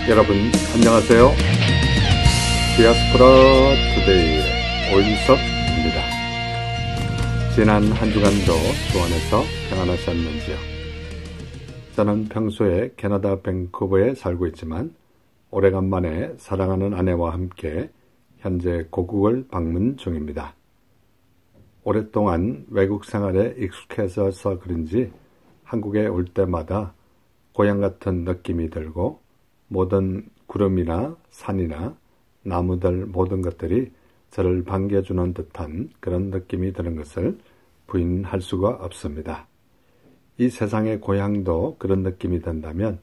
여러분 안녕하세요. 디아스포라 투데이의 오인석입니다. 지난 한 주간도 주 안에서 평안하셨는지요? 저는 평소에 캐나다 밴쿠버에 살고 있지만 오래간만에 사랑하는 아내와 함께 현재 고국을 방문 중입니다. 오랫동안 외국 생활에 익숙해져서 그런지 한국에 올 때마다 고향 같은 느낌이 들고 모든 구름이나 산이나 나무들 모든 것들이 저를 반겨주는 듯한 그런 느낌이 드는 것을 부인할 수가 없습니다. 이 세상의 고향도 그런 느낌이 든다면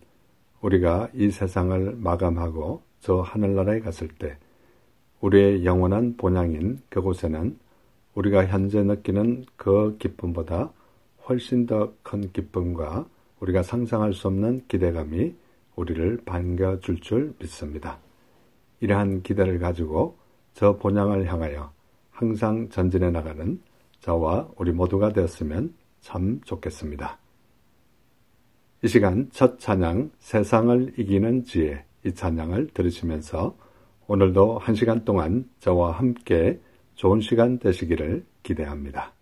우리가 이 세상을 마감하고 저 하늘나라에 갔을 때 우리의 영원한 본향인 그곳에는 우리가 현재 느끼는 그 기쁨보다 훨씬 더 큰 기쁨과 우리가 상상할 수 없는 기대감이 우리를 반겨줄 줄 믿습니다. 이러한 기대를 가지고 저 본향을 향하여 항상 전진해 나가는 저와 우리 모두가 되었으면 참 좋겠습니다. 이 시간 첫 찬양 세상을 이기는 지혜, 이 찬양을 들으시면서 오늘도 한 시간 동안 저와 함께 좋은 시간 되시기를 기대합니다.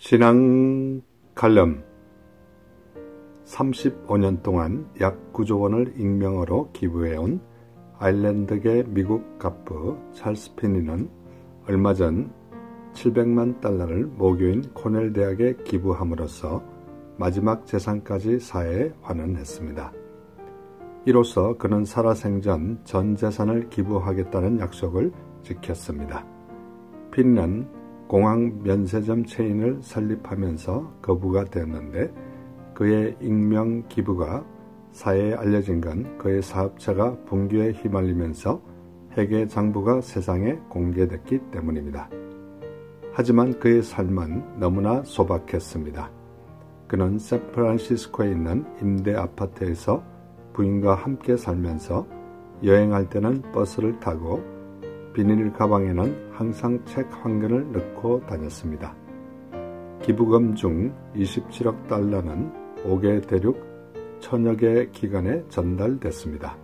신앙 칼럼 35년 동안 약 9조 원을 익명으로 기부해온 아일랜드계 미국 갑부 찰스 피니는 얼마 전 700만 달러를 모교인 코넬 대학에 기부함으로써 마지막 재산까지 사회에 환원했습니다. 이로써 그는 살아생전 전 재산을 기부하겠다는 약속을 지켰습니다. 피니는 공항 면세점 체인을 설립하면서 거부가 되었는데 그의 익명 기부가 사회에 알려진 건 그의 사업체가 붕괴에 휘말리면서 회계 장부가 세상에 공개됐기 때문입니다. 하지만 그의 삶은 너무나 소박했습니다. 그는 샌프란시스코에 있는 임대 아파트에서 부인과 함께 살면서 여행할 때는 버스를 타고 비닐 가방에는 항상 책 한 권을 넣고 다녔습니다. 기부금 중 27억 달러는 5개 대륙 1000여 개 기관에 전달됐습니다.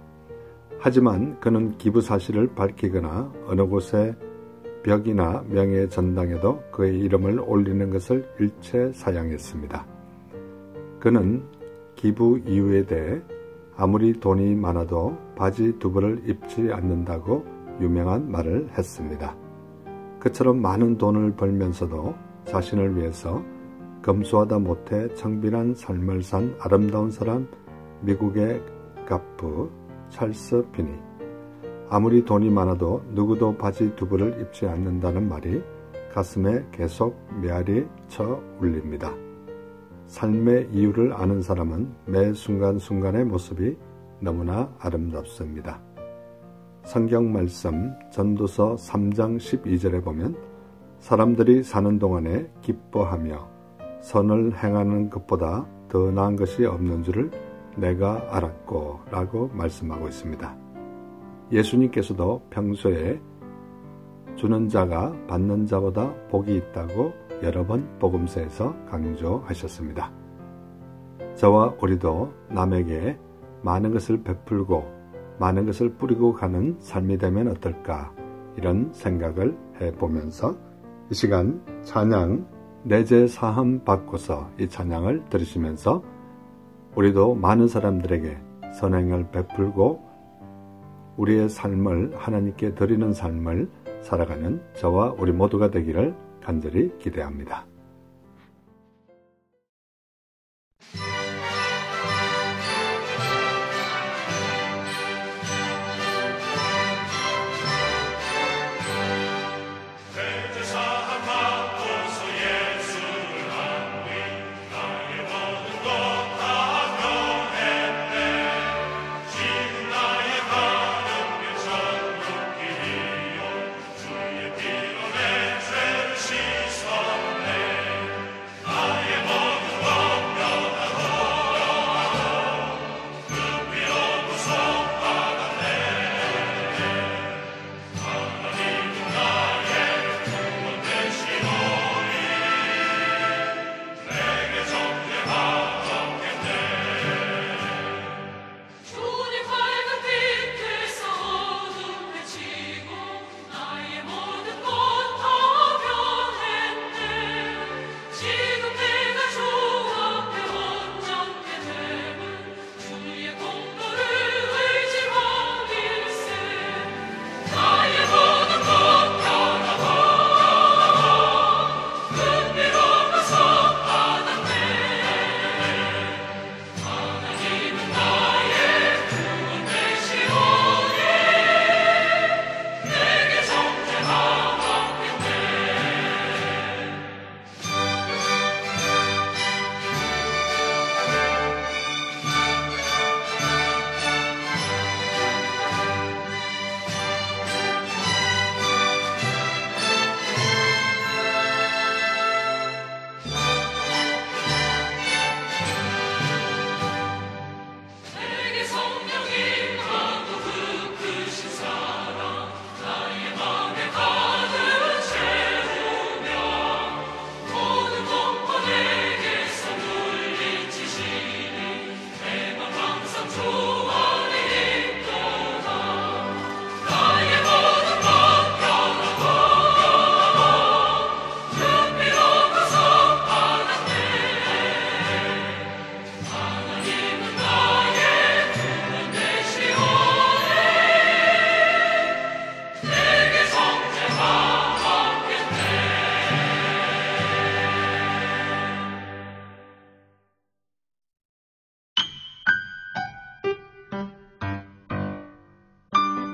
하지만 그는 기부 사실을 밝히거나 어느 곳에 벽이나 명예 전당에도 그의 이름을 올리는 것을 일체 사양했습니다. 그는 기부 이유에 대해 아무리 돈이 많아도 바지 두 벌을 입지 않는다고 유명한 말을 했습니다. 그처럼 많은 돈을 벌면서도 자신을 위해서 검소하다 못해 청빈한 삶을 산 아름다운 사람 미국의 갑부 찰스 피니. 아무리 돈이 많아도 누구도 바지 두 벌을 입지 않는다는 말이 가슴에 계속 메아리 쳐 울립니다. 삶의 이유를 아는 사람은 매 순간순간의 모습이 너무나 아름답습니다. 성경 말씀 전도서 3장 12절에 보면 사람들이 사는 동안에 기뻐하며 선을 행하는 것보다 더 나은 것이 없는 줄을 내가 알았고 라고 말씀하고 있습니다. 예수님께서도 평소에 주는 자가 받는 자보다 복이 있다고 여러 번 복음서에서 강조하셨습니다. 저와 우리도 남에게 많은 것을 베풀고 많은 것을 뿌리고 가는 삶이 되면 어떨까 이런 생각을 해보면서 이 시간 찬양 내 죄 사함 받고서 이 찬양을 들으시면서 우리도 많은 사람들에게 선행을 베풀고 우리의 삶을 하나님께 드리는 삶을 살아가는 저와 우리 모두가 되기를 간절히 기대합니다. 주의 피로 내 죄를 씻었네.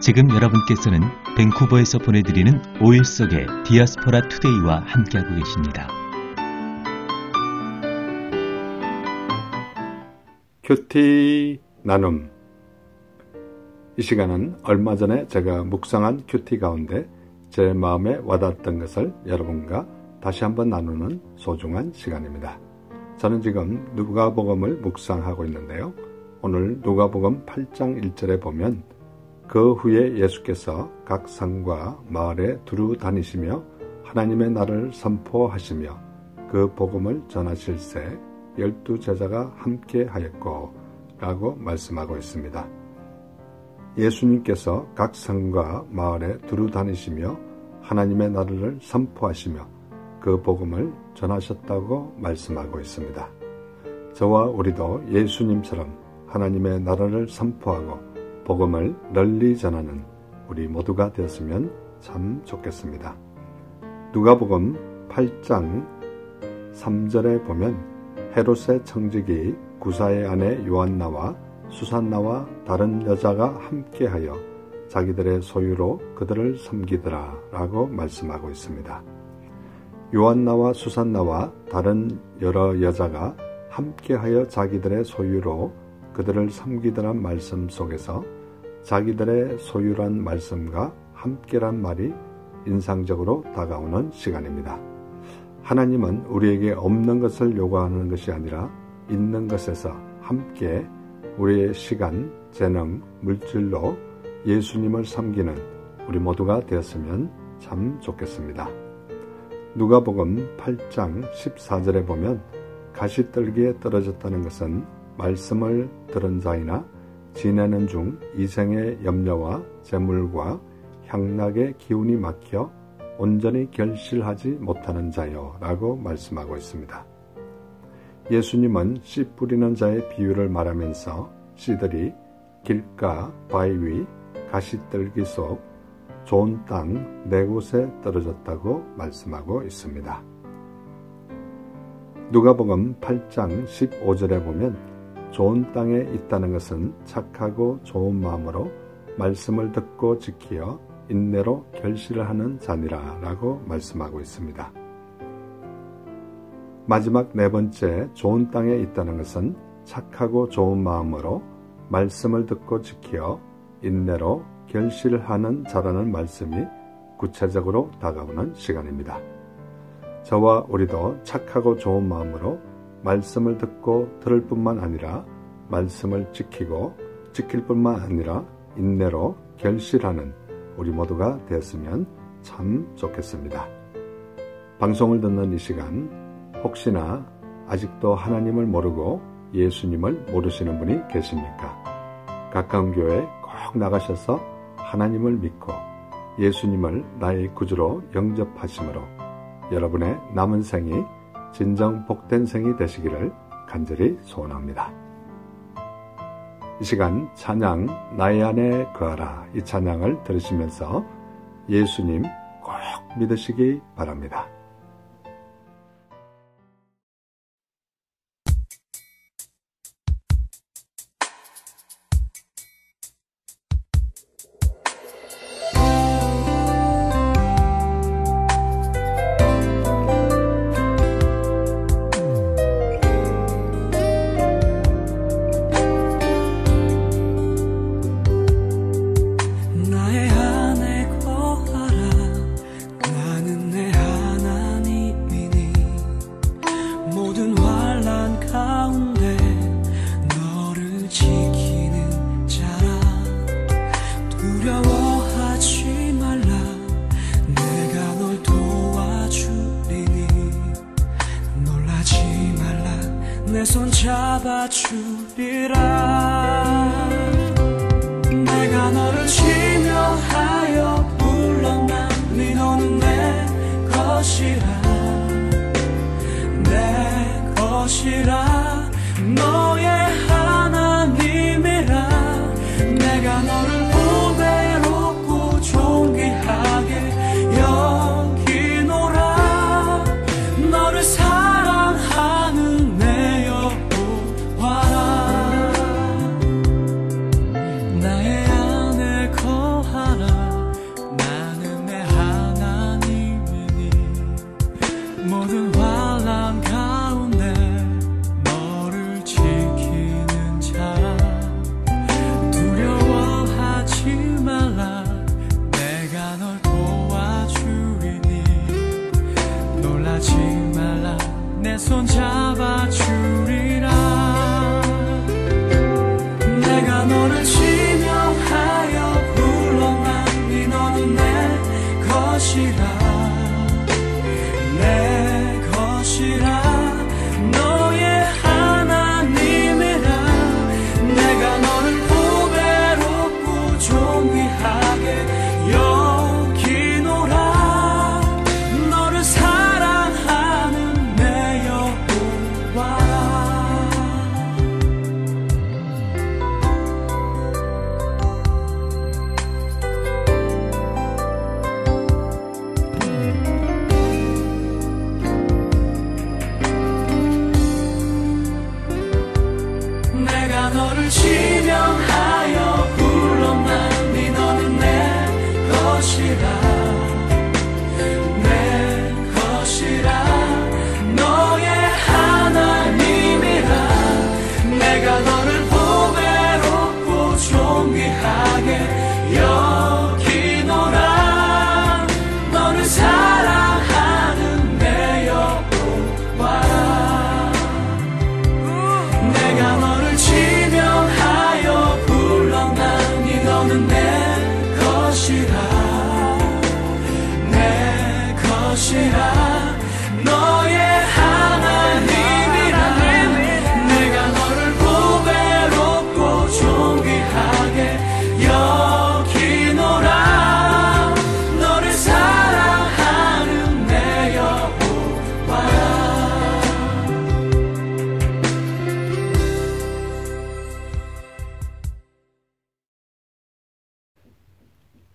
지금 여러분께서는 밴쿠버에서 보내드리는 5일 속의 디아스포라 투데이와 함께하고 계십니다. 큐티 나눔. 이 시간은 얼마 전에 제가 묵상한 큐티 가운데 제 마음에 와닿았던 것을 여러분과 다시 한번 나누는 소중한 시간입니다. 저는 지금 누가복음을 묵상하고 있는데요. 오늘 누가복음 8장 1절에 보면 그 후에 예수께서 각 성과 마을에 두루 다니시며 하나님의 나라를 선포하시며 그 복음을 전하실새 12 제자가 함께 하였고 라고 말씀하고 있습니다. 예수님께서 각 성과 마을에 두루 다니시며 하나님의 나라를 선포하시며 그 복음을 전하셨다고 말씀하고 있습니다. 저와 우리도 예수님처럼 하나님의 나라를 선포하고 복음을 널리 전하는 우리 모두가 되었으면 참 좋겠습니다. 누가복음 8장 3절에 보면 헤롯의 청지기 구사의 아내 요한나와 수산나와 다른 여자가 함께하여 자기들의 소유로 그들을 섬기더라 라고 말씀하고 있습니다. 요한나와 수산나와 다른 여러 여자가 함께하여 자기들의 소유로 그들을 섬기더란 말씀 속에서 자기들의 소유란 말씀과 함께란 말이 인상적으로 다가오는 시간입니다. 하나님은 우리에게 없는 것을 요구하는 것이 아니라 있는 것에서 함께 우리의 시간, 재능, 물질로 예수님을 섬기는 우리 모두가 되었으면 참 좋겠습니다. 누가복음 8장 14절에 보면 가시떨기에 떨어졌다는 것은 말씀을 들은 자이나 지내는 중 이생의 염려와 재물과 향락의 기운이 막혀 온전히 결실하지 못하는 자요 라고 말씀하고 있습니다. 예수님은 씨 뿌리는 자의 비유를 말하면서 씨들이 길가, 바위 위, 가시떨기 속 좋은 땅 네 곳에 떨어졌다고 말씀하고 있습니다. 누가복음 8장 15절에 보면 좋은 땅에 있다는 것은 착하고 좋은 마음으로 말씀을 듣고 지키어 인내로 결실을 하는 자니라 라고 말씀하고 있습니다. 마지막 네 번째 좋은 땅에 있다는 것은 착하고 좋은 마음으로 말씀을 듣고 지키어 인내로 결실을 하는 자라는 말씀이 구체적으로 다가오는 시간입니다. 저와 우리도 착하고 좋은 마음으로 말씀을 듣고 들을 뿐만 아니라 말씀을 지키고 지킬 뿐만 아니라 인내로 결실하는 우리 모두가 되었으면 참 좋겠습니다. 방송을 듣는 이 시간 혹시나 아직도 하나님을 모르고 예수님을 모르시는 분이 계십니까? 가까운 교회에 꼭 나가셔서 하나님을 믿고 예수님을 나의 구주로 영접하심으로 여러분의 남은 생이 진정 복된 생이 되시기를 간절히 소원합니다. 이 시간 찬양 나의 안에 거하라 이 찬양을 들으시면서 예수님 꼭 믿으시기 바랍니다. 내 손 잡아주리라. 내가 너를 지명하여 불렀나 네 너는 내 것이라 내 것이라 너의 하나님이라. 내가 너를 보배롭고 존귀하게 여기노라. 너를 사랑하는 내 여호와라. 나의 안에 거하 잡아주리라. 내가 너를 지명하여 불러나니 너는 내 것이라. 내 것이라. 너의 하나님이라. 내가 너를 보배롭고 존귀하게 여기노라. 너를 사랑하는 내 여호와. 내가 너를 지명하여 불렀나니 너는 내 것이라. 내 것이라. 너의 하나님이라. 내가 너를 보배롭고 존귀하게 여기노라. 너를 사랑하는 내 여호와. 내가 너를 지명하여 불렀나니 너는 내 것이라. 내 것이라. 너의 하나님이라. 내가 너를 보배롭고 존귀하게 여기노라. 너를 사랑하는 내 여호와.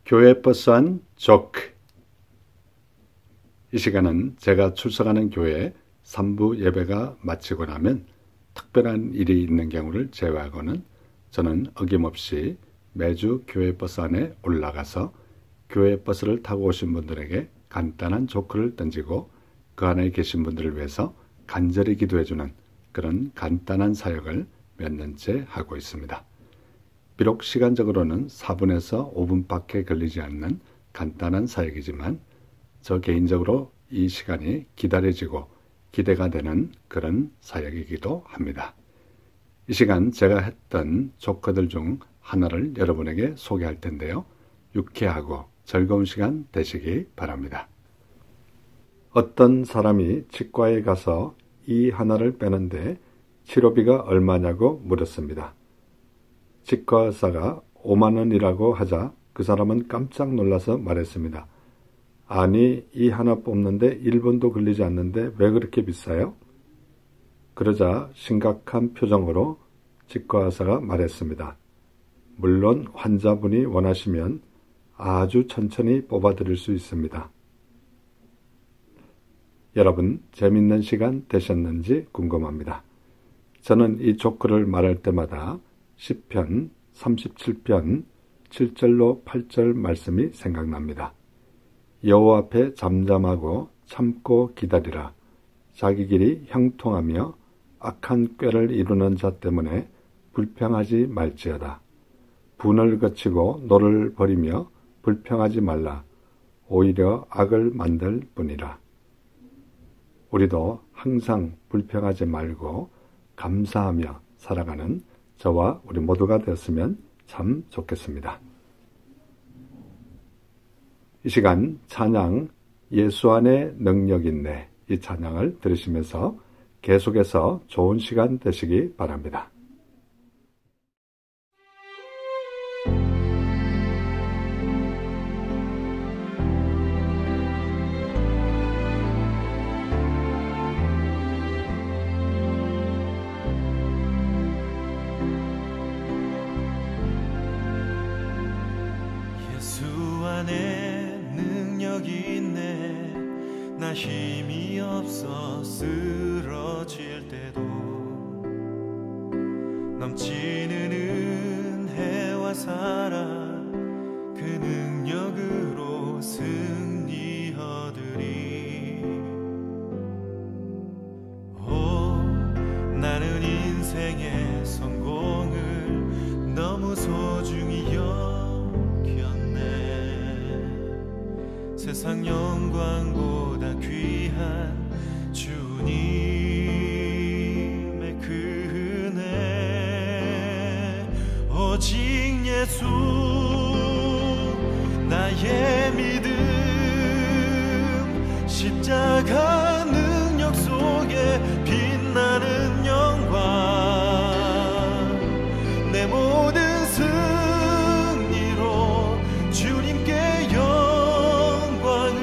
교회 버스 안 조크. 이 시간은 제가 출석하는 교회 3부 예배가 마치고 나면 특별한 일이 있는 경우를 제외하고는 저는 어김없이 매주 교회 버스 안에 올라가서 교회 버스를 타고 오신 분들에게 간단한 조크를 던지고 그 안에 계신 분들을 위해서 간절히 기도해주는 그런 간단한 사역을 몇 년째 하고 있습니다. 비록 시간적으로는 4분에서 5분밖에 걸리지 않는 간단한 사역이지만 저 개인적으로 이 시간이 기다려지고 기대가 되는 그런 사역이기도 합니다. 이 시간 제가 했던 조커들 중 하나를 여러분에게 소개할 텐데요. 유쾌하고 즐거운 시간 되시기 바랍니다. 어떤 사람이 치과에 가서 이 하나를 빼는데 치료비가 얼마냐고 물었습니다. 치과 의사가 5만 원이라고 하자 그 사람은 깜짝 놀라서 말했습니다. 아니, 이 하나 뽑는데 1분도 걸리지 않는데 왜 그렇게 비싸요? 그러자 심각한 표정으로 치과 의사가 말했습니다. 물론 환자분이 원하시면 아주 천천히 뽑아드릴 수 있습니다. 여러분, 재밌는 시간 되셨는지 궁금합니다. 저는 이 조크를 말할 때마다 시편 37편 7절로 8절 말씀이 생각납니다. 여호와 앞에 잠잠하고 참고 기다리라. 자기 길이 형통하며 악한 꾀를 이루는 자 때문에 불평하지 말지어다. 분을 거치고 노를 버리며 불평하지 말라. 오히려 악을 만들 뿐이라. 우리도 항상 불평하지 말고 감사하며 살아가는 저와 우리 모두가 되었으면 참 좋겠습니다. 이 시간 찬양 예수 안에 능력 있네, 이 찬양을 들으시면서 계속해서 좋은 시간 되시기 바랍니다. 나 힘이 없어 쓰러질 때도 넘치는 은혜와 사랑 그 능력으로 승리 얻으리. 오, 나는 인생의 성공을 너무 소중히 여겼네. 세상 영광보다 귀한 주님 오직 예수 나의 믿음 십자가 능력 속에 빛나는 영광 내 모든 승리로 주님께 영광을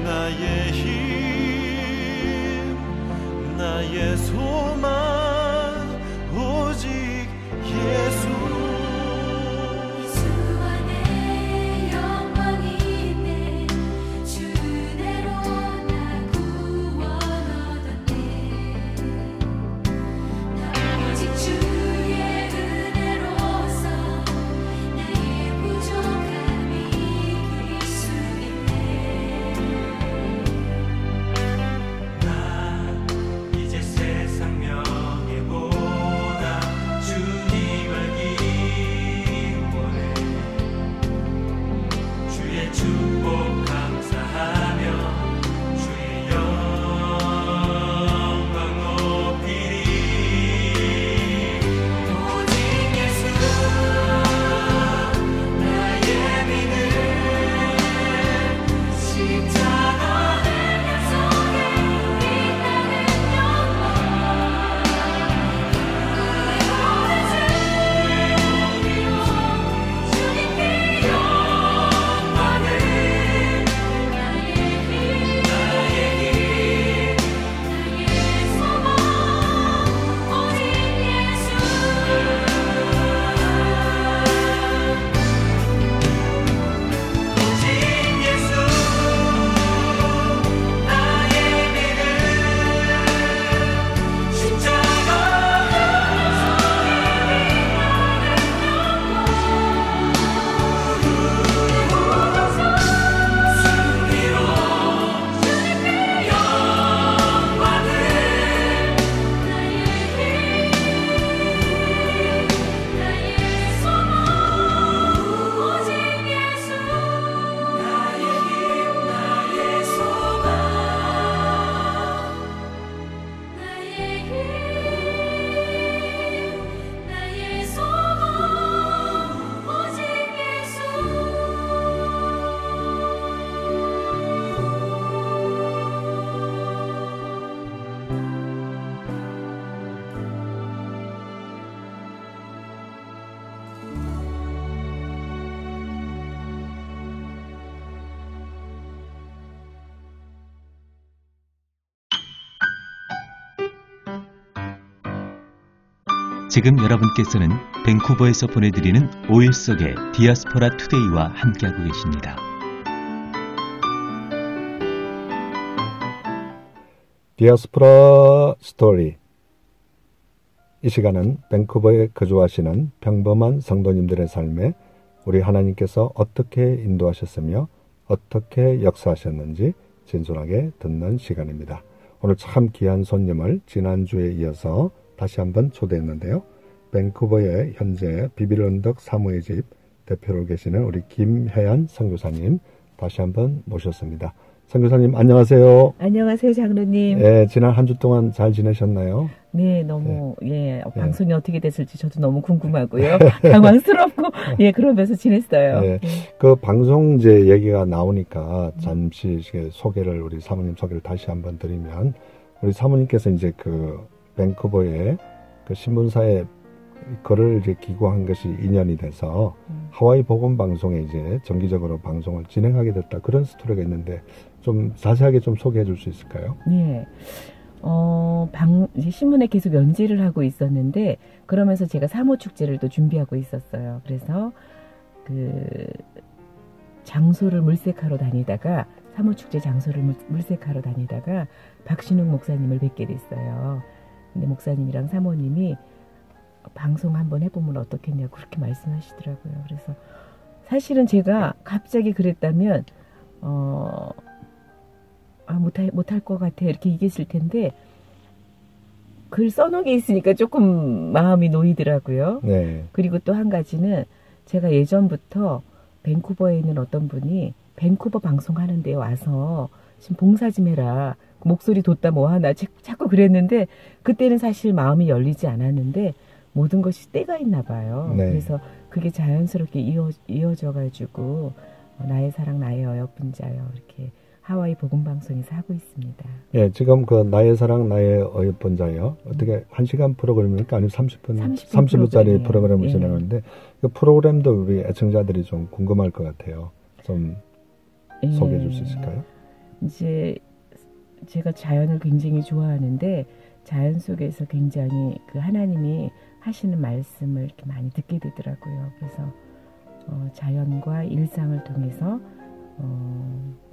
나의 힘 나의 소망 오직 예수 지금 여러분께서는 밴쿠버에서 보내드리는 5일 속의 디아스포라 투데이와 함께하고 계십니다. 디아스포라 스토리. 이 시간은 밴쿠버에 거주하시는 평범한 성도님들의 삶에 우리 하나님께서 어떻게 인도하셨으며 어떻게 역사하셨는지 진솔하게 듣는 시간입니다. 오늘 참 귀한 손님을 지난주에 이어서 다시 한번 초대했는데요. 밴쿠버에 현재 비빌언덕 사모의 집 대표로 계시는 우리 김혜연 선교사님 다시 한번 모셨습니다. 선교사님 안녕하세요. 안녕하세요, 장로님. 네, 지난 한 주 동안 잘 지내셨나요? 네, 너무 방송이 어떻게 됐을지 저도 너무 궁금하고요. 당황스럽고 그러면서 지냈어요. 네, 그 방송 이제 얘기가 나오니까 잠시 소개를 우리 사모님 소개를 다시 한번 드리면 우리 사모님께서 이제 그 밴쿠버에 그 신문사에 글을 이제 기고한 것이 2년이 돼서 하와이 복음 방송에 이제 정기적으로 방송을 진행하게 됐다. 그런 스토리가 있는데 좀 자세하게 좀 소개해 줄 수 있을까요? 네. 신문에 계속 연재를 하고 있었는데 그러면서 제가 사모축제를 또 준비하고 있었어요. 그래서 그 장소를 물색하러 다니다가 사모축제 장소를 물색하러 다니다가 박신웅 목사님을 뵙게 됐어요. 근데 목사님이랑 사모님이 방송 한번 해보면 어떻겠냐고 그렇게 말씀하시더라고요. 그래서 사실은 제가 갑자기 그랬다면 못할 것 같아 이렇게 얘기했을 텐데 글 써놓은 게 있으니까 조금 마음이 놓이더라고요. 네. 그리고 또 한 가지는 제가 예전부터 밴쿠버에 있는 어떤 분이 밴쿠버 방송하는 데 와서 지금 봉사 좀 해라. 목소리 돋다 뭐 하나 자꾸 그랬는데 그때는 사실 마음이 열리지 않았는데 모든 것이 때가 있나 봐요. 네. 그래서 그게 자연스럽게 이어져 가지고 나의 사랑 나의 어여쁜 자여 이렇게 하와이 복음방송에서 하고 있습니다. 예, 지금 그 나의 사랑 나의 어여쁜 자여 어떻게 1시간 프로그램입니까? 아니면 30분짜리 프로그램을 예. 진행하는데 그 프로그램도 우리 애청자들이 좀 궁금할 것 같아요. 좀 예. 소개해 줄 수 있을까요? 이제 제가 자연을 굉장히 좋아하는데 자연 속에서 굉장히 그 하나님이 하시는 말씀을 이렇게 많이 듣게 되더라고요. 그래서 자연과 일상을 통해서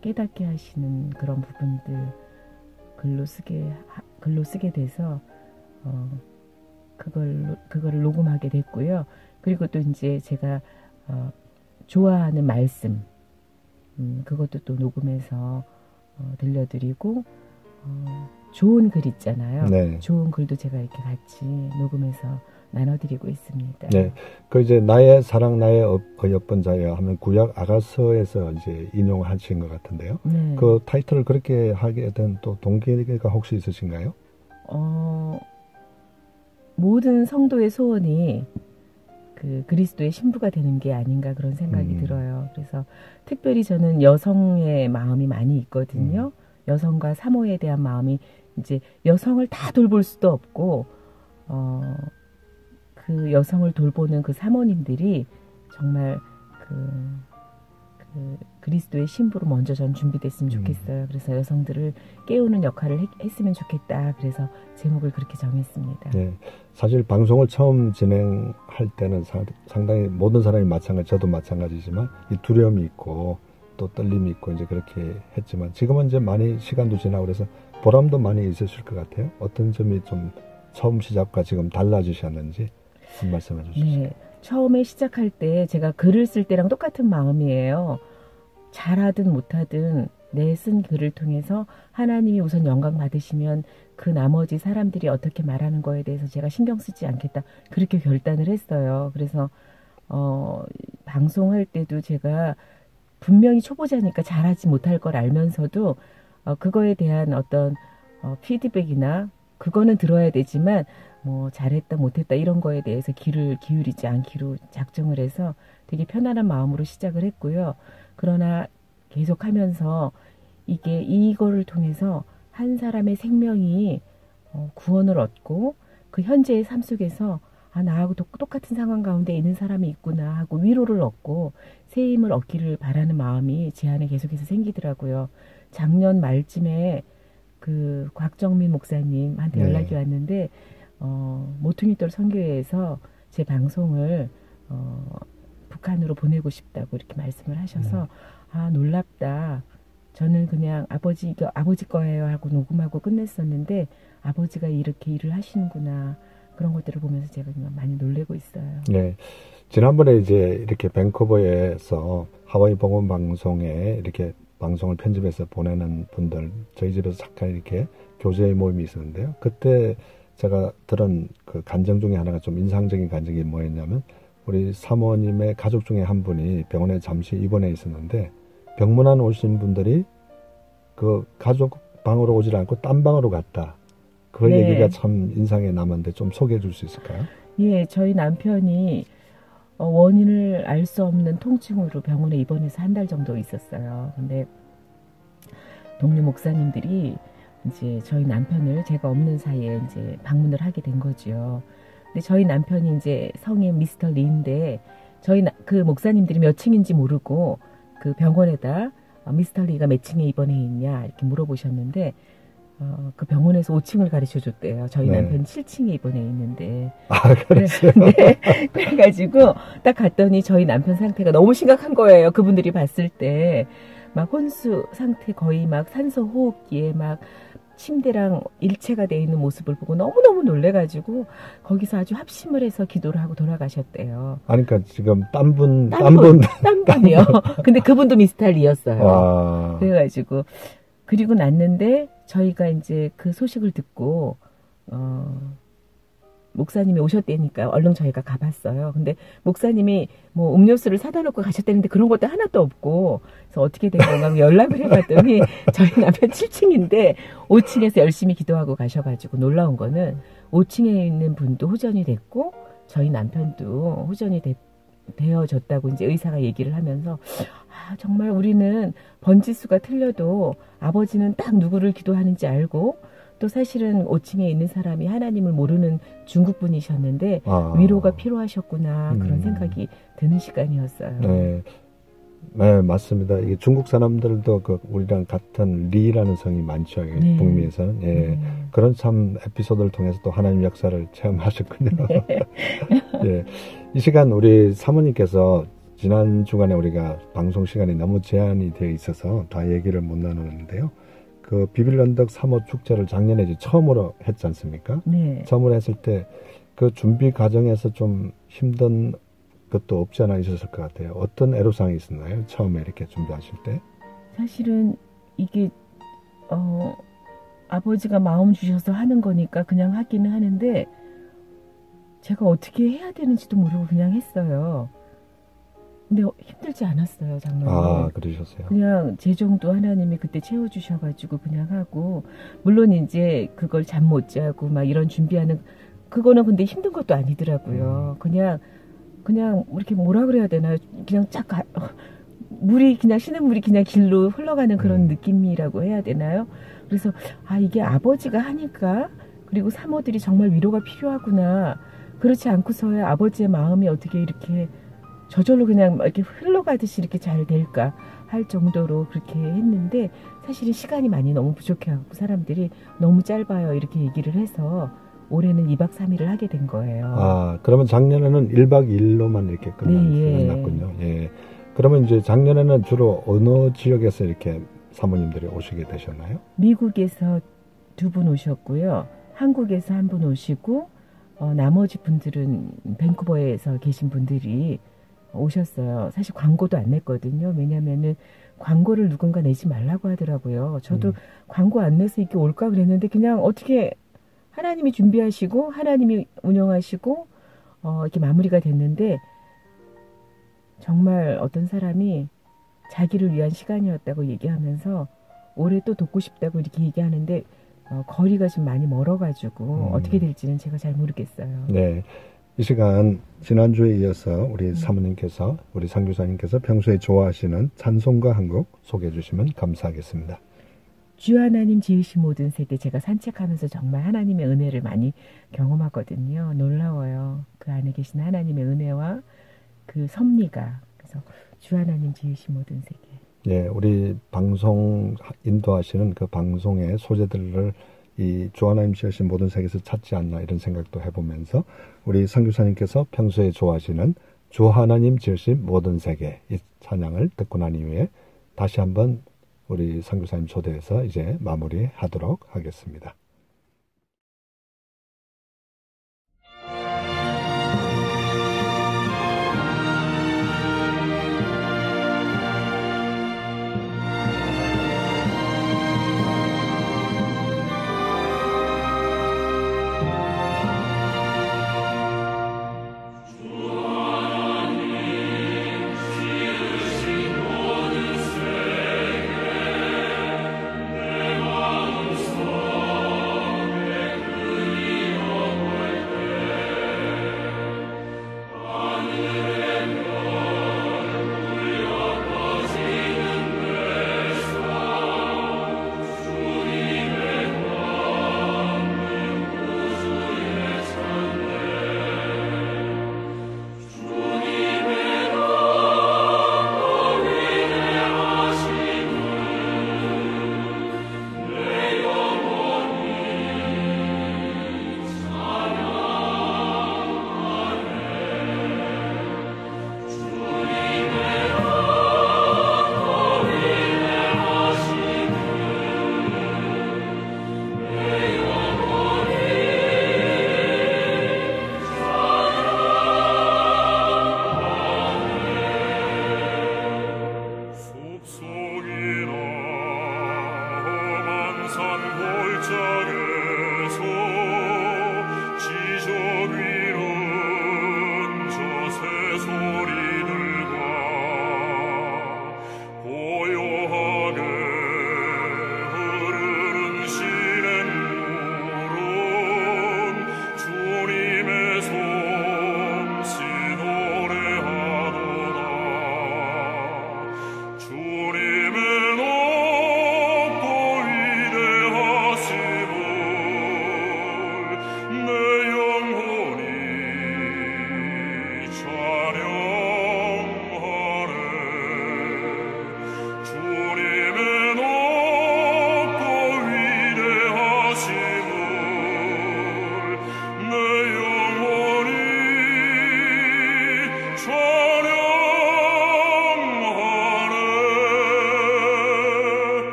깨닫게 하시는 그런 부분들 글로 쓰게 돼서 그거를 녹음하게 됐고요. 그리고 또 이제 제가 좋아하는 말씀 그것도 또 녹음해서 들려드리고 좋은 글 있잖아요. 네. 좋은 글도 제가 이렇게 같이 녹음해서 나눠드리고 있습니다. 네. 그 이제 나의 사랑 나의 어여쁜 자여 하면 구약 아가서에서 이제 인용하신 것 같은데요. 네. 그 타이틀을 그렇게 하게 된 또 동기가 혹시 있으신가요? 모든 성도의 소원이 그 그리스도의 신부가 되는 게 아닌가 그런 생각이 들어요. 그래서 특별히 저는 여성의 마음이 많이 있거든요. 여성과 사모에 대한 마음이 이제 여성을 다 돌볼 수도 없고 그 여성을 돌보는 그 사모님들이 정말 그리스도의 신부로 먼저 전 준비됐으면 좋겠어요. 그래서 여성들을 깨우는 역할을 했으면 좋겠다. 그래서 제목을 그렇게 정했습니다. 네. 사실 방송을 처음 진행할 때는 상당히 모든 사람이 마찬가지, 저도 마찬가지지만 이 두려움이 있고 또 떨림이 있고 이제 그렇게 했지만 지금은 이제 많이 시간도 지나고 그래서 보람도 많이 있으실 것 같아요. 어떤 점이 좀 처음 시작과 지금 달라지셨는지 한 말씀해 주시죠. 네. 처음에 시작할 때 제가 글을 쓸 때랑 똑같은 마음이에요. 잘하든 못하든 내 쓴 글을 통해서 하나님이 우선 영광 받으시면 그 나머지 사람들이 어떻게 말하는 거에 대해서 제가 신경 쓰지 않겠다. 그렇게 결단을 했어요. 그래서 방송할 때도 제가 분명히 초보자니까 잘하지 못할 걸 알면서도 그거에 대한 어떤 피드백이나 그거는 들어야 되지만 뭐 잘했다 못했다 이런 거에 대해서 귀를 기울이지 않기로 작정을 해서 되게 편안한 마음으로 시작을 했고요. 그러나 계속하면서 이거를 통해서 한 사람의 생명이 구원을 얻고 그 현재의 삶 속에서 나하고 똑같은 상황 가운데 있는 사람이 있구나 하고 위로를 얻고 새 힘을 얻기를 바라는 마음이 제 안에 계속해서 생기더라고요. 작년 말쯤에 그 곽정민 목사님한테 연락이 왔는데 모퉁이돌 선교회에서 제 방송을 북한으로 보내고 싶다고 이렇게 말씀을 하셔서 놀랍다. 저는 그냥 아버지 거예요 하고 녹음하고 끝냈었는데 아버지가 이렇게 일을 하시는구나. 그런 것들을 보면서 제가 많이 놀래고 있어요. 네. 지난번에 이제 이렇게 밴쿠버에서 하와이 복음 방송에 이렇게 방송을 편집해서 보내는 분들 저희 집에서 잠깐 이렇게 교제 모임이 있었는데요. 그때 제가 들은 그 간증 중에 하나가 좀 인상적인 간증이 뭐였냐면 우리 사모님의 가족 중에 한 분이 병원에 잠시 입원해 있었는데 병문안 오신 분들이 그 가족 방으로 오질 않고 딴 방으로 갔다. 그 네. 얘기가 참 인상에 남았는데 좀 소개해 줄 수 있을까요? 예, 저희 남편이 원인을 알 수 없는 통증으로 병원에 입원해서 한 달 정도 있었어요. 근데 동료 목사님들이 이제 저희 남편을 제가 없는 사이에 이제 방문을 하게 된 거죠. 근데 저희 남편이 이제 성이 미스터 리인데 그 목사님들이 몇 층인지 모르고 그 병원에다 미스터 리가 몇 층에 입원해 있냐 이렇게 물어보셨는데 그 병원에서 5층을 가르쳐 줬대요. 저희 남편이 7층에 입원해 있는데. 그랬어요? 네. 그래가지고 딱 갔더니 저희 남편 상태가 너무 심각한 거예요. 그분들이 봤을 때. 막 혼수 상태 거의 막 산소 호흡기에 막 침대랑 일체가 돼 있는 모습을 보고 너무너무 놀래가지고 거기서 아주 합심을 해서 기도를 하고 돌아가셨대요. 그러니까 지금 딴 분이요. 근데 그분도 미스탈리였어요. 와. 그래가지고 그리고 났는데 저희가 이제 그 소식을 듣고 목사님이 오셨다니까 얼른 저희가 가봤어요. 근데 목사님이 뭐 음료수를 사다 놓고 가셨다는데 그런 것도 하나도 없고 그래서 어떻게 된 건가 연락을 해봤더니 저희 남편 7층인데 5층에서 열심히 기도하고 가셔가지고 놀라운 거는 5층에 있는 분도 호전이 됐고 저희 남편도 호전이 되어졌다고 이제 의사가 얘기를 하면서 정말 우리는 번지수가 틀려도 아버지는 딱 누구를 기도하는지 알고 또 사실은 5층에 있는 사람이 하나님을 모르는 중국 분이셨는데 위로가 필요하셨구나 그런 생각이 드는 시간이었어요. 네. 네, 맞습니다. 이게 중국 사람들도 우리랑 같은 리라는 성이 많죠. 네. 북미에서는. 예. 그런 참 에피소드를 통해서 또 하나님 역사를 체험하셨군요. 네. 예. 이 시간 우리 사모님께서 지난 주간에 우리가 방송 시간이 너무 제한이 되어 있어서 다 얘기를 못 나누는데요. 그 비빌언덕 사모 축제를 작년에 이제 처음으로 했지 않습니까? 네. 처음으로 했을 때 그 준비 과정에서 좀 힘든 것도 없지 않아 있었을 것 같아요. 어떤 애로사항이 있었나요? 처음에 이렇게 준비하실 때? 사실은 이게 아버지가 마음 주셔서 하는 거니까 그냥 하기는 하는데 제가 어떻게 해야 되는지도 모르고 그냥 했어요. 근데 힘들지 않았어요, 작년에. 그러셨어요? 그냥 재정도 하나님이 그때 채워주셔가지고 그냥 하고 물론 이제 그걸 잠 못 자고 막 이런 준비하는 그거는 근데 힘든 것도 아니더라고요. 그냥 이렇게 뭐라 그래야 되나요? 그냥 물이 그냥 신음물이 그냥 길로 흘러가는 그런 느낌이라고 해야 되나요? 그래서 이게 아버지가 하니까 그리고 사모들이 정말 위로가 필요하구나. 그렇지 않고서야 아버지의 마음이 어떻게 이렇게 저절로 그냥 이렇게 흘러가듯이 이렇게 잘 될까 할 정도로 그렇게 했는데 사실은 시간이 많이 너무 부족해갖고 사람들이 너무 짧아요 이렇게 얘기를 해서 올해는 2박 3일을 하게 된 거예요. 그러면 작년에는 1박 2일로만 이렇게 끝났군요. 예. 그러면 이제 작년에는 주로 어느 지역에서 이렇게 사모님들이 오시게 되셨나요? 미국에서 2분 오셨고요. 한국에서 1분 오시고 나머지 분들은 밴쿠버에서 계신 분들이 오셨어요. 사실 광고도 안 냈거든요. 왜냐면은 광고를 누군가 내지 말라고 하더라고요. 저도 광고 안 내서 이렇게 올까 그랬는데 그냥 어떻게 하나님이 준비하시고 하나님이 운영하시고 이렇게 마무리가 됐는데 정말 어떤 사람이 자기를 위한 시간이었다고 얘기하면서 올해 또 돕고 싶다고 이렇게 얘기하는데 거리가 좀 많이 멀어가지고 어떻게 될지는 제가 잘 모르겠어요. 네. 이 시간 지난주에 이어서 우리 사모님께서 우리 상교사님께서 평소에 좋아하시는 찬송가 한 곡 소개해 주시면 감사하겠습니다. 주 하나님 지으신 모든 세계 제가 산책하면서 정말 하나님의 은혜를 많이 경험하거든요. 놀라워요. 그 안에 계신 하나님의 은혜와 그 섭리가. 그래서 주 하나님 지으신 모든 세계. 예, 우리 방송 인도하시는 그 방송의 소재들을 이 주 하나님 지으신 모든 세계에서 찾지 않나 이런 생각도 해보면서 우리 상교사님께서 평소에 좋아하시는 주 하나님 지으신 모든 세계 이 찬양을 듣고 난 이후에 다시 한번 우리 상교사님 초대해서 이제 마무리하도록 하겠습니다.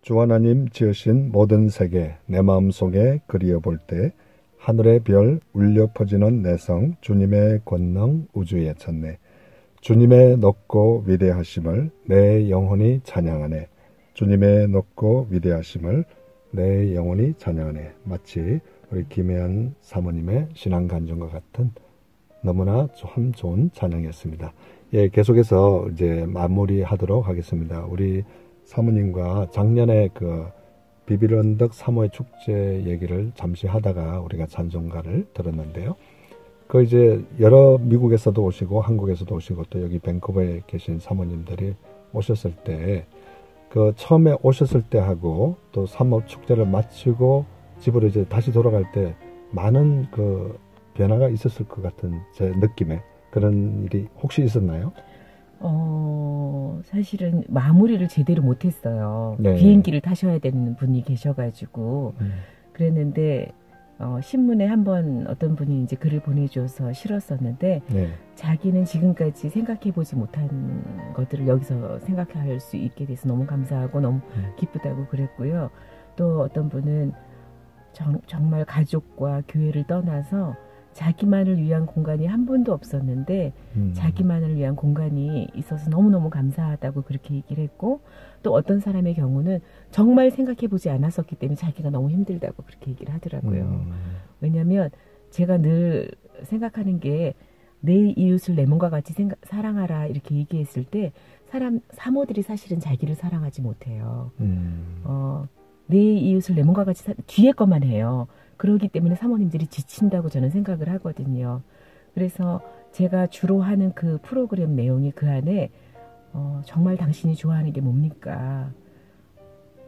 주 하나님 지으신 모든 세계 내 마음속에 그리어볼 때 하늘의 별 울려 퍼지는 내성 주님의 권능 우주에 쳤네. 주님의 높고 위대하심을 내 영혼이 찬양하네. 주님의 높고 위대하심을 내 영혼이 찬양하네. 마치 우리 김혜연 사모님의 신앙 간증과 같은 너무나 참 좋은 찬양이었습니다. 예, 계속해서 이제 마무리하도록 하겠습니다. 우리 사모님과 작년에 그 비빌언덕 사모의 축제 얘기를 잠시 하다가 우리가 찬송가를 들었는데요. 그 이제 여러 미국에서도 오시고 한국에서도 오시고 또 여기 밴쿠버에 계신 사모님들이 오셨을 때 그 처음에 오셨을 때 하고 또 사모 축제를 마치고 집으로 이제 다시 돌아갈 때 많은 그 변화가 있었을 것 같은 제 느낌에 그런 일이 혹시 있었나요? 사실은 마무리를 제대로 못했어요. 네. 비행기를 타셔야 되는 분이 계셔가지고 그랬는데 신문에 한번 어떤 분이 이제 글을 보내줘서 실었었는데 네. 자기는 지금까지 생각해보지 못한 것들을 여기서 생각할 수 있게 돼서 너무 감사하고 너무 기쁘다고 그랬고요. 또 어떤 분은 정말 가족과 교회를 떠나서 자기만을 위한 공간이 한 번도 없었는데 자기만을 위한 공간이 있어서 너무너무 감사하다고 그렇게 얘기를 했고 또 어떤 사람의 경우는 정말 생각해보지 않았었기 때문에 자기가 너무 힘들다고 그렇게 얘기를 하더라고요. 왜냐하면 제가 늘 생각하는 게 내 이웃을 내 몸과 같이 사랑하라 이렇게 얘기했을 때 사모들이 사실은 자기를 사랑하지 못해요. 내 이웃을 내 몸과 같이 뒤에 것만 해요. 그러기 때문에 사모님들이 지친다고 저는 생각을 하거든요. 그래서 제가 주로 하는 그 프로그램 내용이 그 안에 정말 당신이 좋아하는 게 뭡니까?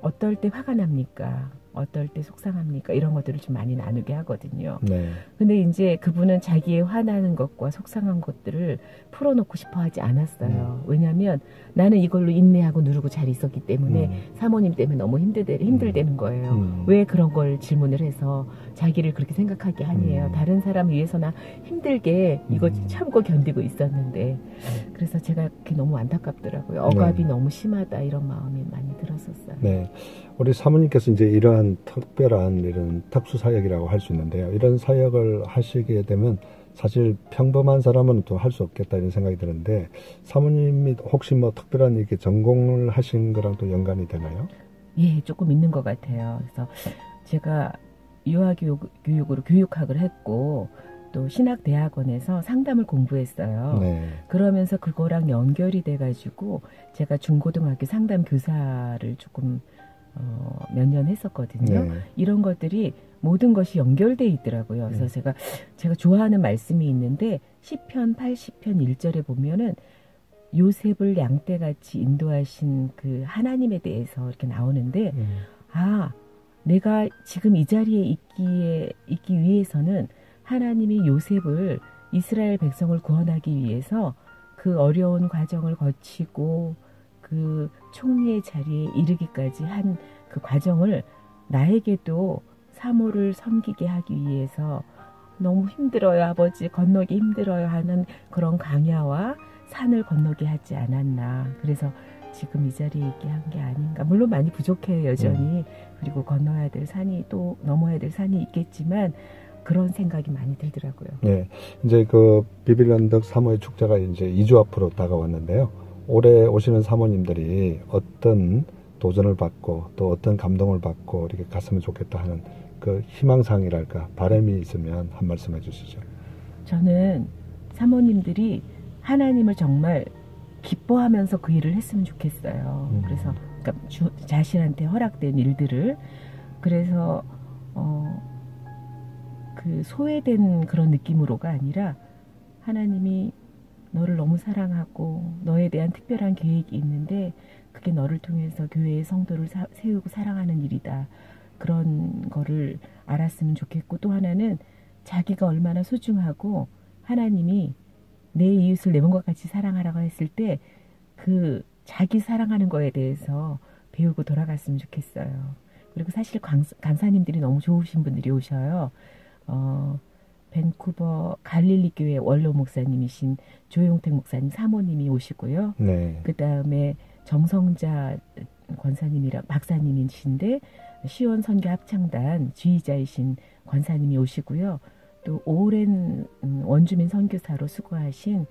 어떨 때 화가 납니까? 어떨 때 속상합니까? 이런 것들을 좀 많이 나누게 하거든요. 네. 근데 이제 그분은 자기의 화나는 것과 속상한 것들을 풀어놓고 싶어 하지 않았어요. 왜냐하면 나는 이걸로 인내하고 누르고 잘 있었기 때문에 사모님 때문에 너무 힘들다는 거예요. 왜 그런 걸 질문을 해서 자기를 그렇게 생각하게 하니에요. 다른 사람 위해서 나 힘들게 이거 참고 견디고 있었는데 그래서 제가 그게 너무 안타깝더라고요. 억압이 너무 심하다 이런 마음이 많이 들었었어요. 네. 우리 사모님께서 이제 이러한 특별한 이런 특수 사역이라고 할 수 있는데요. 이런 사역을 하시게 되면 사실 평범한 사람은 또 할 수 없겠다 이런 생각이 드는데 사모님이 혹시 뭐 특별한 이렇게 전공을 하신 거랑 또 연관이 되나요? 예, 조금 있는 것 같아요. 그래서 제가 유아교육으로 교육학을 했고 또 신학대학원에서 상담을 공부했어요. 네. 그러면서 그거랑 연결이 돼가지고 제가 중고등학교 상담 교사를 조금 몇 년 했었거든요. 네. 이런 것들이 모든 것이 연결돼 있더라고요. 그래서 제가 좋아하는 말씀이 있는데 시편 80편 1절에 보면은 요셉을 양떼같이 인도하신 그 하나님에 대해서 이렇게 나오는데 내가 지금 이 자리에 있기 위해서는 하나님이 요셉을 이스라엘 백성을 구원하기 위해서 그 어려운 과정을 거치고 그 총리의 자리에 이르기까지 한 그 과정을 나에게도 사모를 섬기게 하기 위해서 너무 힘들어요, 아버지, 건너기 힘들어요 하는 그런 강야와 산을 건너게 하지 않았나. 그래서 지금 이 자리에 있게 한 게 아닌가. 물론 많이 부족해요, 여전히. 그리고 건너야 될 산이 또 넘어야 될 산이 있겠지만 그런 생각이 많이 들더라고요. 네. 이제 그 비빌언덕 사모의 축제가 이제 2주 앞으로 다가왔는데요. 올해 오시는 사모님들이 어떤 도전을 받고 또 어떤 감동을 받고 이렇게 갔으면 좋겠다 하는 그 희망사항이랄까 바람이 있으면 한 말씀 해주시죠. 저는 사모님들이 하나님을 정말 기뻐하면서 그 일을 했으면 좋겠어요. 그래서 그러니까 자신한테 허락된 일들을 그래서 그 소외된 그런 느낌으로가 아니라 하나님이 너를 너무 사랑하고 너에 대한 특별한 계획이 있는데 그게 너를 통해서 교회의 성도를 세우고 사랑하는 일이다. 그런 거를 알았으면 좋겠고 또 하나는 자기가 얼마나 소중하고 하나님이 내 이웃을 내 몸과 같이 사랑하라고 했을 때 그 자기 사랑하는 거에 대해서 배우고 돌아갔으면 좋겠어요. 그리고 사실 간사님들이 너무 좋으신 분들이 오셔요. 밴쿠버 갈릴리 교회 원로 목사님이신 조용택 목사님 사모님이 오시고요. 네. 그 다음에 정성자 박사님이신데 시온 선교 합창단 지휘자이신 권사님이 오시고요. 또 오랜 원주민 선교사로 수고하신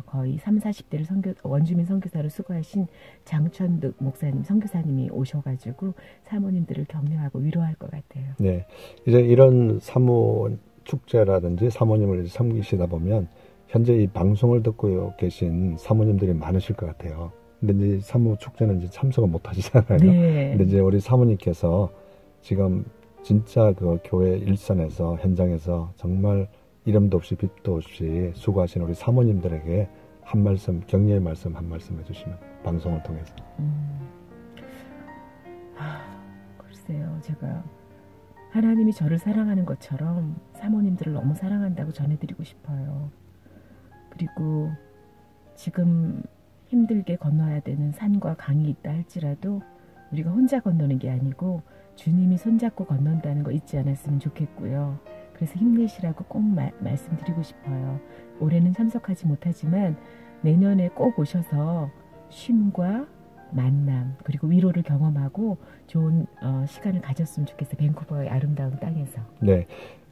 거의 30-40대를 원주민 선교사로 수고하신 장천득 목사님, 선교사님이 오셔가지고 사모님들을 격려하고 위로할 것 같아요. 네, 이제 이런 사모 축제라든지 사모님을 섬기시다 보면 현재 이 방송을 듣고 계신 사모님들이 많으실 것 같아요. 근데 이제 사모 축제는 이제 참석을 못 하시잖아요. 네. 근데 이제 우리 사모님께서 지금 진짜 그 교회 일선에서 현장에서 정말 이름도 없이 빛도 없이 수고하신 우리 사모님들에게 한 말씀, 격려의 말씀 한 말씀 해주시면 방송을 통해서. 글쎄요, 제가 하나님이 저를 사랑하는 것처럼 사모님들을 너무 사랑한다고 전해드리고 싶어요. 그리고 지금 힘들게 건너야 되는 산과 강이 있다 할지라도 우리가 혼자 건너는 게 아니고 주님이 손잡고 건넌다는 거 잊지 않았으면 좋겠고요. 그래서 힘내시라고 꼭 말씀드리고 싶어요. 올해는 참석하지 못하지만 내년에 꼭 오셔서 쉼과 만남 그리고 위로를 경험하고 좋은 시간을 가졌으면 좋겠어요. 밴쿠버의 아름다운 땅에서. 네.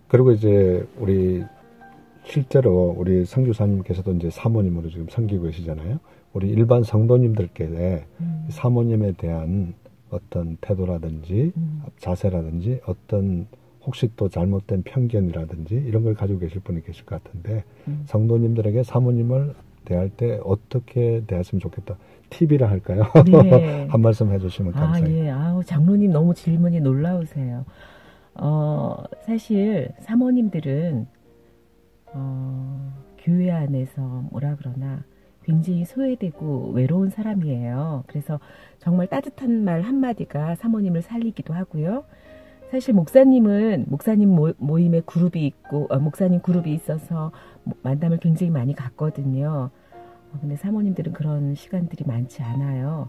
그리고 이제 우리 실제로 우리 선교사님께서도 이제 사모님으로 지금 섬기고 계시잖아요. 우리 일반 성도님들께 사모님에 대한 어떤 태도라든지 자세라든지 어떤 혹시 또 잘못된 편견이라든지 이런 걸 가지고 계실 분이 계실 것 같은데 성도님들에게 사모님을 대할 때 어떻게 대했으면 좋겠다. 팁이라 할까요? 네. 한 말씀 해주시면 감사해요. 예. 장로님 너무 질문이 놀라우세요. 사실 사모님들은 교회 안에서 뭐라 그러나 굉장히 소외되고 외로운 사람이에요. 그래서 정말 따뜻한 말 한마디가 사모님을 살리기도 하고요. 사실 목사님 모임에 그룹이 있고 목사님 그룹이 있어서 만남을 굉장히 많이 갖거든요. 근데 사모님들은 그런 시간들이 많지 않아요.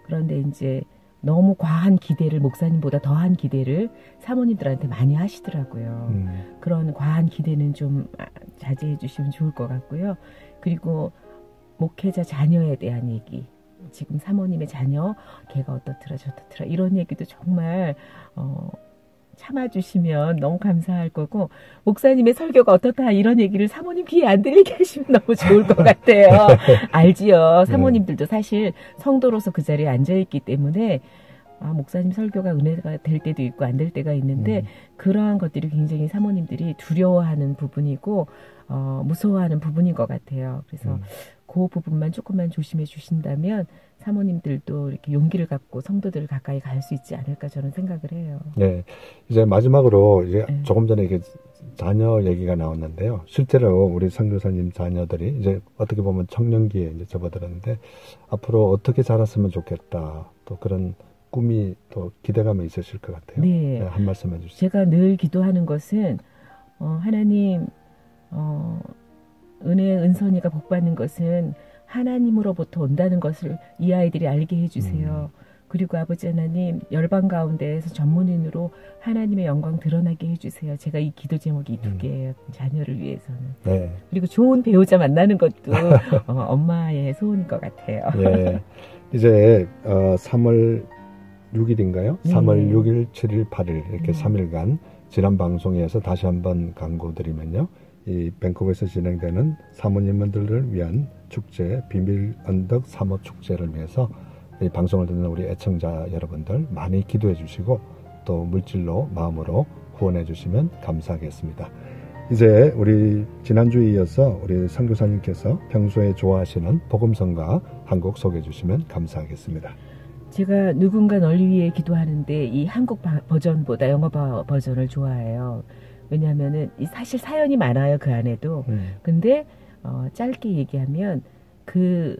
그런데 이제 너무 과한 기대를 목사님보다 더한 기대를 사모님들한테 많이 하시더라고요. 그런 과한 기대는 좀 자제해 주시면 좋을 것 같고요. 그리고 목회자 자녀에 대한 얘기, 지금 사모님의 자녀 걔가 어떻더라 저떻더라 이런 얘기도 정말 참아주시면 너무 감사할 거고, 목사님의 설교가 어떻다 이런 얘기를 사모님 귀에 안 들리게 하시면 너무 좋을 것 같아요. 알지요. 사모님들도 사실 성도로서 그 자리에 앉아있기 때문에 목사님 설교가 은혜가 될 때도 있고 안 될 때가 있는데 그러한 것들이 굉장히 사모님들이 두려워하는 부분이고 무서워하는 부분인 것 같아요. 그래서 그 부분만 조금만 조심해 주신다면 사모님들도 이렇게 용기를 갖고 성도들을 가까이 갈 수 있지 않을까 저는 생각을 해요. 네, 이제 마지막으로 이제 조금 전에 이게 자녀 얘기가 나왔는데요. 실제로 우리 선교사님 자녀들이 이제 어떻게 보면 청년기에 이제 접어들었는데 앞으로 어떻게 자랐으면 좋겠다. 또 그런 꿈이 또 기대감이 있으실 것 같아요. 네, 한 말씀 해주시죠. 제가 늘 기도하는 것은 하나님 은혜의 은선이가 복받는 것은 하나님으로부터 온다는 것을 이 아이들이 알게 해주세요. 그리고 아버지 하나님 열방 가운데에서 전문인으로 하나님의 영광 드러나게 해주세요. 제가 이 기도 제목이 이 두 개예요. 자녀를 위해서는. 네. 그리고 좋은 배우자 만나는 것도 엄마의 소원인 것 같아요. 네. 이제 3월 6일인가요? 네. 3월 6일, 7일, 8일 이렇게 3일간 지난 방송에서 다시 한번 광고드리면요. 이 밴쿠버에서 진행되는 사모님들을 위한 축제, 비밀 언덕 사모 축제를 위해서 이 방송을 듣는 우리 애청자 여러분들 많이 기도해 주시고 또 물질로 마음으로 후원해 주시면 감사하겠습니다. 이제 우리 지난주에 이어서 우리 선교사님께서 평소에 좋아하시는 복음성가 한 곡 소개해 주시면 감사하겠습니다. 제가 누군가 널 위해 기도하는데 이 한국 버전보다 영어 버전을 좋아해요. 왜냐하면은 사실 사연이 많아요, 그 안에도. 근데 짧게 얘기하면 그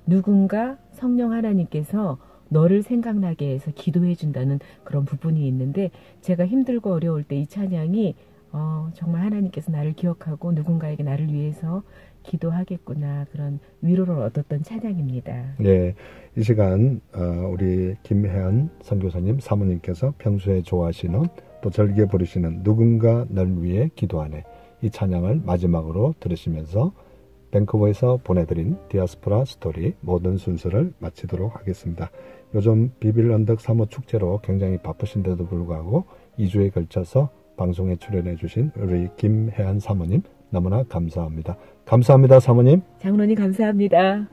누군가 성령 하나님께서 너를 생각나게 해서 기도해 준다는 그런 부분이 있는데, 제가 힘들고 어려울 때 이 찬양이 정말 하나님께서 나를 기억하고 누군가에게 나를 위해서 기도하겠구나, 그런 위로를 얻었던 찬양입니다. 네, 이 시간 우리 김혜연 선교사님 사모님께서 평소에 좋아하시는 또 즐겨 부르시는 누군가 널 위해 기도하네, 이 찬양을 마지막으로 들으시면서 밴쿠버에서 보내드린 디아스포라 스토리 모든 순서를 마치도록 하겠습니다. 요즘 비빌 언덕 사모축제로 굉장히 바쁘신데도 불구하고 2주에 걸쳐서 방송에 출연해 주신 우리 김혜안 사모님 너무나 감사합니다. 감사합니다, 사모님. 장로님 감사합니다.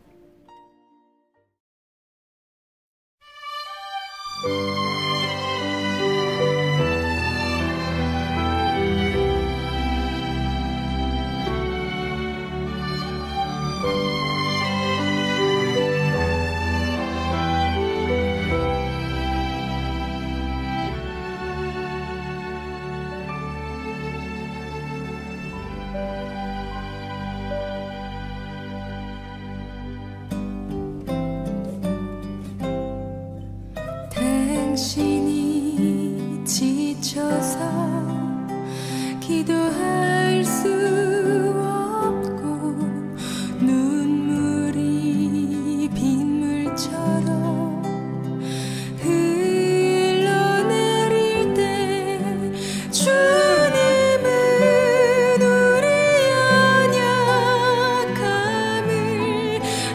당신이 지쳐서 기도할 수 없고 눈물이 빗물처럼 흘러내릴 때 주님은 우리의 연약함을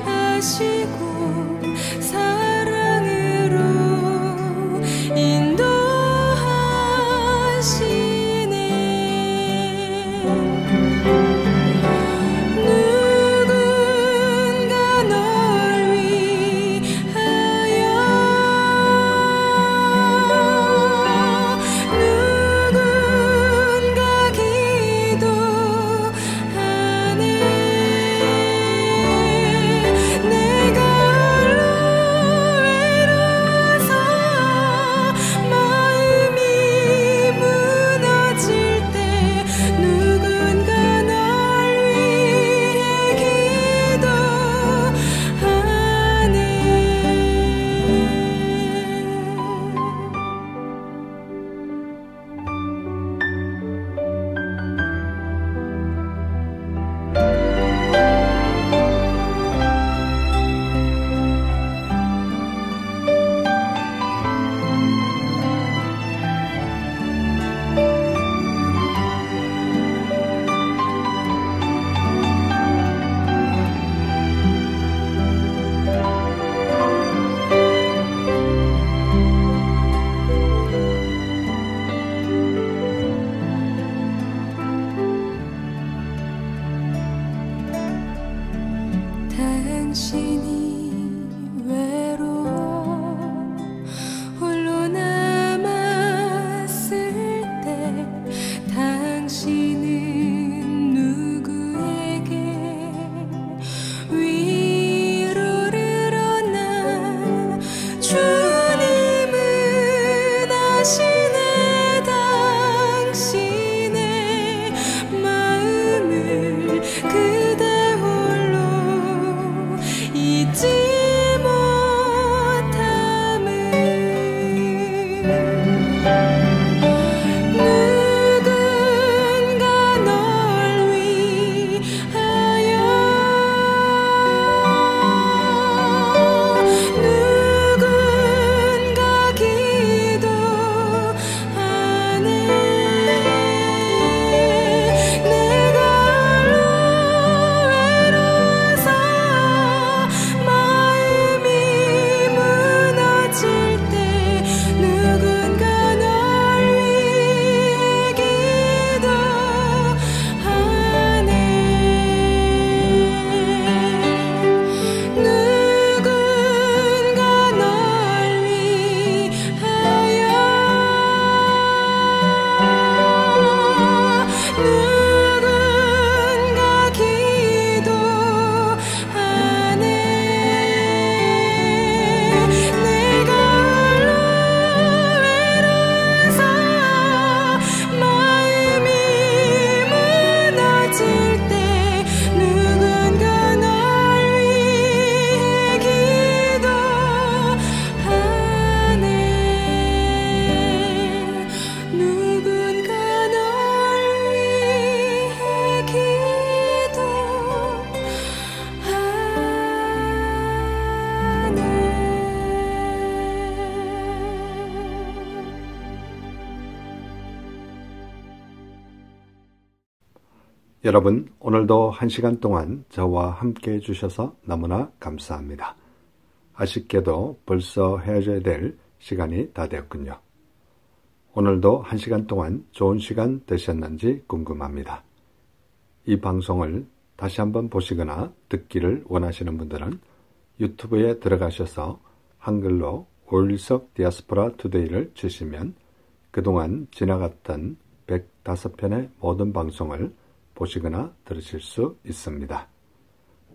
아시고 사랑으로 당신이 외로워 홀로 남았을 때 당신은 누구에게 위로를 얻나 주님은 아시네 당신의 마음을 그대 잊지 못함을 누군가 널 위하여 누군가 기도하네 내가 외로워서 여러분, 오늘도 1시간 동안 저와 함께 해주셔서 너무나 감사합니다. 아쉽게도 벌써 헤어져야 될 시간이 다 되었군요. 오늘도 1시간 동안 좋은 시간 되셨는지 궁금합니다. 이 방송을 다시 한번 보시거나 듣기를 원하시는 분들은 유튜브에 들어가셔서 한글로 오일석 디아스포라 투데이를 치시면 그동안 지나갔던 105편의 모든 방송을 보시거나 들으실 수 있습니다.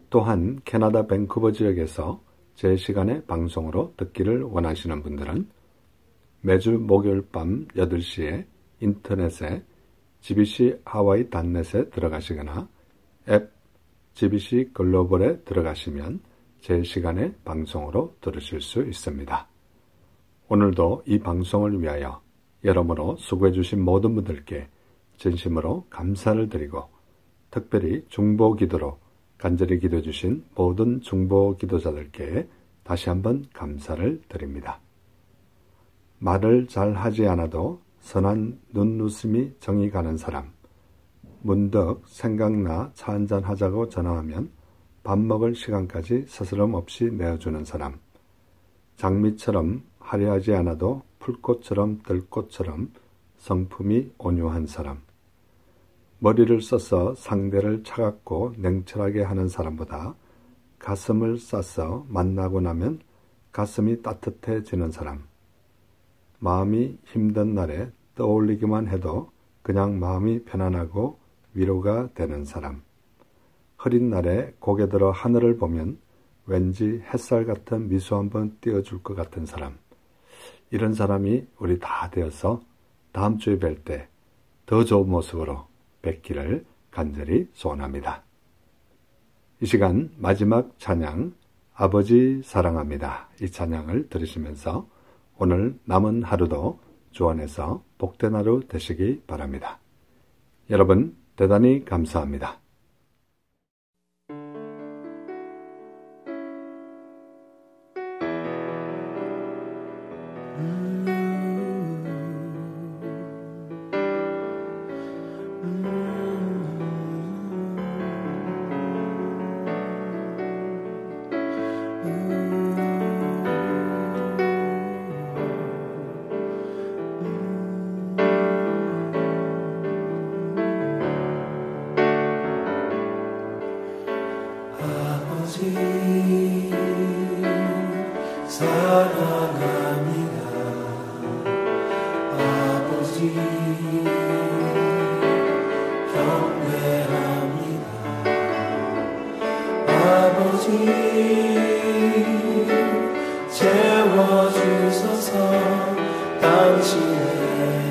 또한 캐나다 밴쿠버 지역에서 제 시간의 방송으로 듣기를 원하시는 분들은 매주 목요일 밤 8시에 인터넷에 GBC 하와이 닷넷에 들어가시거나 앱 GBC 글로벌에 들어가시면 제 시간의 방송으로 들으실 수 있습니다. 오늘도 이 방송을 위하여 여러모로 수고해 주신 모든 분들께 진심으로 감사를 드리고 특별히 중보기도로 간절히 기도해 주신 모든 중보기도자들께 다시 한번 감사를 드립니다. 말을 잘 하지 않아도 선한 눈웃음이 정이 가는 사람, 문득 생각나 차 한잔 하자고 전화하면 밥 먹을 시간까지 스스럼 없이 내어주는 사람, 장미처럼 화려하지 않아도 풀꽃처럼 들꽃처럼 성품이 온유한 사람, 머리를 써서 상대를 차갑고 냉철하게 하는 사람보다 가슴을 싸서 만나고 나면 가슴이 따뜻해지는 사람, 마음이 힘든 날에 떠올리기만 해도 그냥 마음이 편안하고 위로가 되는 사람, 흐린 날에 고개 들어 하늘을 보면 왠지 햇살 같은 미소 한번 띄워줄 것 같은 사람, 이런 사람이 우리 다 되어서 다음 주에 뵐 때 더 좋은 모습으로 뵙기를 간절히 소원합니다. 이 시간 마지막 찬양 아버지 사랑합니다. 이 찬양을 들으시면서 오늘 남은 하루도 주 안에서 복된 하루 되시기 바랍니다. 여러분 대단히 감사합니다. 사랑합니다. 아버지 경배합니다. 아버지 채워주소서 당신의